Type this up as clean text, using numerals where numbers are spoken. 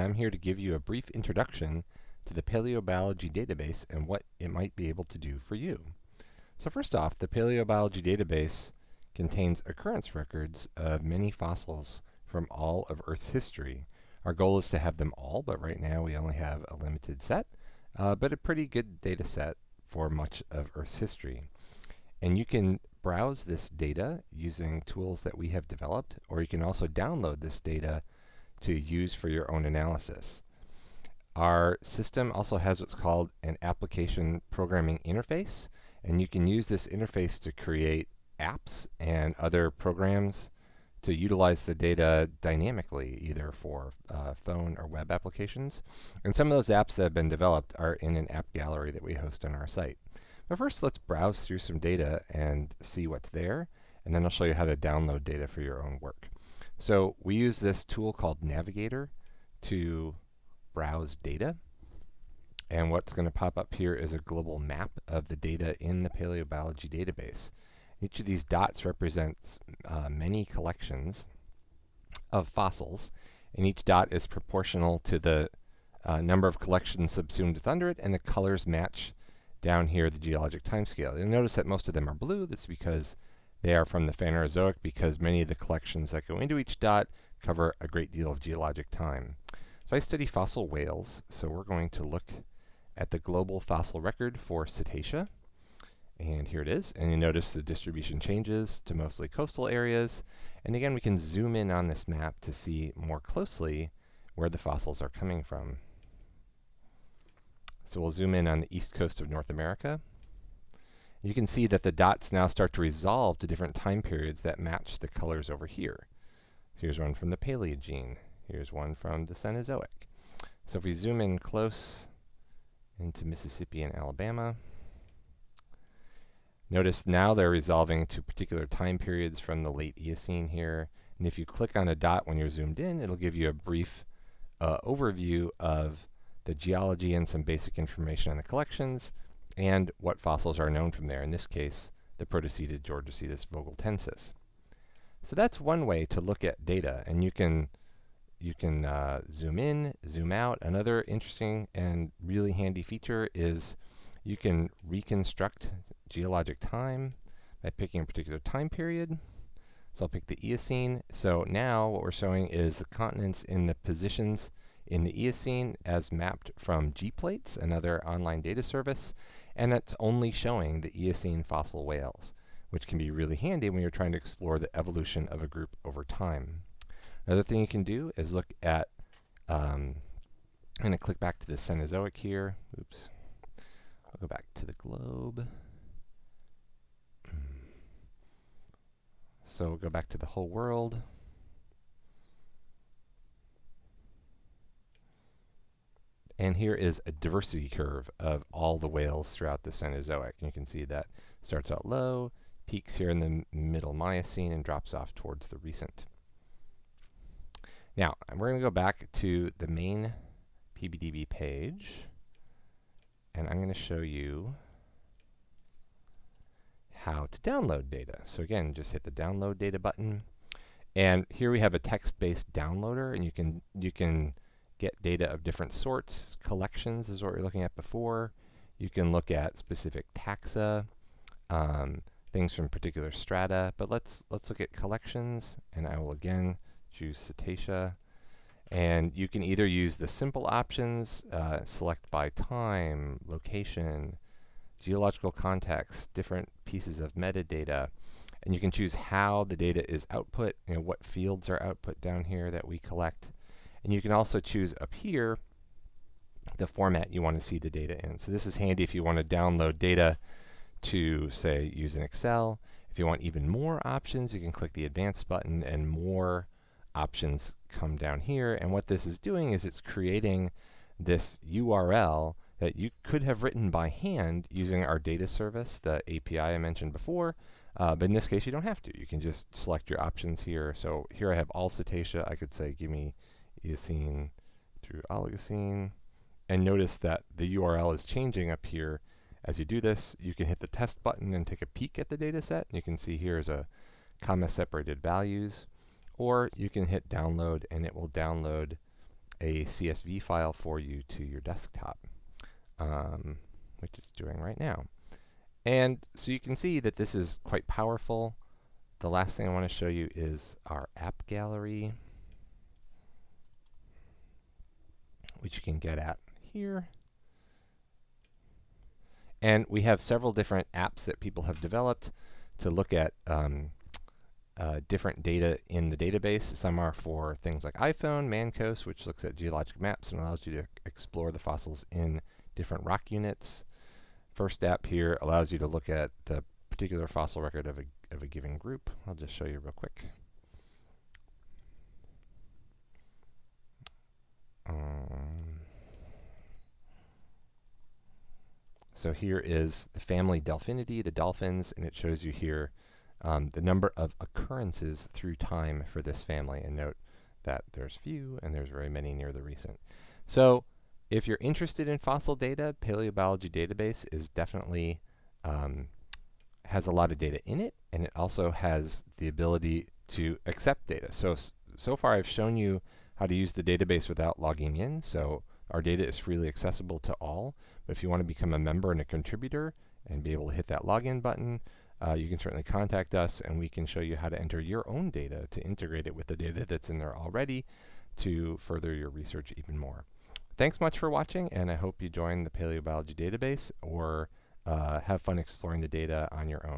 I'm here to give you a brief introduction to the Paleobiology database and what it might be able to do for you. So first off, the Paleobiology database contains occurrence records of many fossils from all of Earth's history. Our goal is to have them all, but right now we only have a limited set, but a pretty good data set for much of Earth's history. And you can browse this data using tools that we have developed, or you can also download this data to use for your own analysis. Our system also has what's called an application programming interface, and you can use this interface to create apps and other programs to utilize the data dynamically, either for phone or web applications. And some of those apps that have been developed are in an app gallery that we host on our site. But first, let's browse through some data and see what's there, and then I'll show you how to download data for your own work. So we use this tool called Navigator to browse data. And what's going to pop up here is a global map of the data in the Paleobiology database. Each of these dots represents many collections of fossils, and each dot is proportional to the number of collections subsumed under it, and the colors match down here the geologic timescale. You'll notice that most of them are blue. That's because they are from the Phanerozoic, because many of the collections that go into each dot cover a great deal of geologic time. So I study fossil whales, so we're going to look at the global fossil record for Cetacea. And here it is. And you notice the distribution changes to mostly coastal areas. And again, we can zoom in on this map to see more closely where the fossils are coming from. So we'll zoom in on the east coast of North America. You can see that the dots now start to resolve to different time periods that match the colors over here. So here's one from the Paleogene. Here's one from the Cenozoic. So if we zoom in close into Mississippi and Alabama, notice now they're resolving to particular time periods from the late Eocene here. And if you click on a dot when you're zoomed in, it'll give you a brief overview of the geology and some basic information on the collections and what fossils are known from there. In this case, the Protocoetid Georgocetus vogeltensis. So that's one way to look at data, and you can zoom in, zoom out. Another interesting and really handy feature is you can reconstruct geologic time by picking a particular time period. So I'll pick the Eocene. So now what we're showing is the continents in the positions in the Eocene as mapped from G-Plates, another online data service, and that's only showing the Eocene fossil whales, which can be really handy when you're trying to explore the evolution of a group over time. Another thing you can do is look at, I'm going to click back to the Cenozoic here. Oops. I'll go back to the globe. So we'll go back to the whole world. And here is a diversity curve of all the whales throughout the Cenozoic. And you can see that starts out low, peaks here in the middle Miocene, and drops off towards the recent. Now, we're going to go back to the main PBDB page, and I'm going to show you how to download data. So again, just hit the download data button, and here we have a text-based downloader, and you can get data of different sorts. Collections is what we were looking at before. You can look at specific taxa, things from particular strata, but let's look at collections, and I will again choose Cetacea. And you can either use the simple options, select by time, location, geological context, different pieces of metadata, and you can choose how the data is output, what fields are output down here that we collect. And you can also choose up here the format you want to see the data in. So this is handy if you want to download data to, say, use in Excel. If you want even more options, you can click the Advanced button, and more options come down here. And what this is doing is it's creating this URL that you could have written by hand using our data service, the API I mentioned before. But in this case, you don't have to. You can just select your options here. So here I have all Cetacea. I could say, give me Eocene through Oligocene. And notice that the URL is changing up here. As you do this, you can hit the test button and take a peek at the data set. You can see here is a comma-separated values. Or you can hit download, and it will download a CSV file for you to your desktop, which it's doing right now. And so you can see that this is quite powerful. The last thing I want to show you is our app gallery, which you can get at here. And we have several different apps that people have developed to look at different data in the database. Some are for things like iPhone, Mancos, which looks at geologic maps and allows you to explore the fossils in different rock units. First app here allows you to look at the particular fossil record of a given group. I'll just show you real quick. So here is the family Delphinidae, the dolphins, and it shows you here the number of occurrences through time for this family. And note that there's few and there's very many near the recent. So if you're interested in fossil data, Paleobiology database is definitely has a lot of data in it, and it also has the ability to accept data. So far I've shown you how to use the database without logging in. So our data is freely accessible to all. But if you want to become a member and a contributor and be able to hit that login button, you can certainly contact us, and we can show you how to enter your own data to integrate it with the data that's in there already to further your research even more. Thanks much for watching, and I hope you join the Paleobiology database or have fun exploring the data on your own.